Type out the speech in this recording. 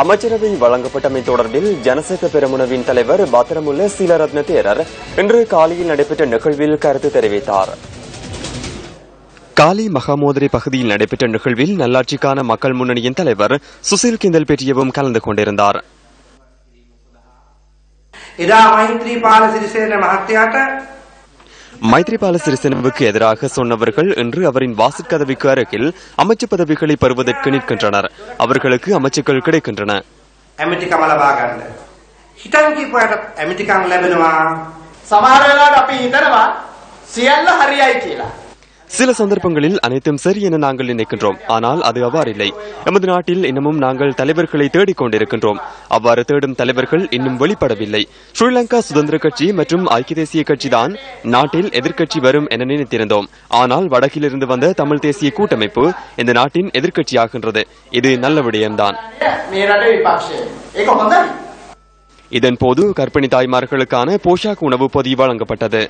அமைச்சரவை வழங்கப்பட்டமை தொடர்பில் ஜனசேக பெரமுனவின் தலைவர் பத்திரமுல்ல சீலரத்ன தேரர் இன்று காலியில் நடைபெற்ற நிகழ்வில் கருத்து தெரிவித்தார். காலி மகாமோதரை பகுதியில் நடைபெற்ற நிகழ்வில் நல்லாட்சிக்கான மக்கள் முன்னணியின் தலைவர் சுசில் கிந்தல் பெற்றியவும் கலந்து கொண்டிருந்தார். மைத்ரிபால சிறிசேனவுக்கு எதிராக சொன்னவர்கள் இன்று அவரின் வாசற்கதவிக்கு அருகில் அமைச்சு பதவிகளை பெறுவதற்கு நிற்கின்றனர். அவர்களுக்கு அமைச்சுக்கள் கிடைக்கின்றன. சில சந்தர்ப்பங்களில் அனைத்தும் சரி என நாங்கள் நினைக்கின்றோம். ஆனால் அது அவ்வாறில்லை. எமது நாட்டில் இன்னமும் நாங்கள் தலைவர்களை தேடிக் கொண்டிருக்கின்றோம். அவ்வாறு தேடும் தலைவர்கள் இன்னும் வெளிப்படவில்லை. ஸ்ரீலங்கா சுதந்திர கட்சி மற்றும் ஐக்கிய தேசிய கட்சி தான் நாட்டில் எதிர்க்கட்சி வரும் என நினைத்திருந்தோம். ஆனால் வடக்கிலிருந்து வந்த தமிழ் தேசிய கூட்டமைப்பு இந்த நாட்டின் எதிர்க்கட்சியாகின்றது. இது நல்ல விடயம்தான். இதன்போது கர்ப்பிணி தாய்மார்களுக்கான போஷாக் உணவு பொதி வழங்கப்பட்டது.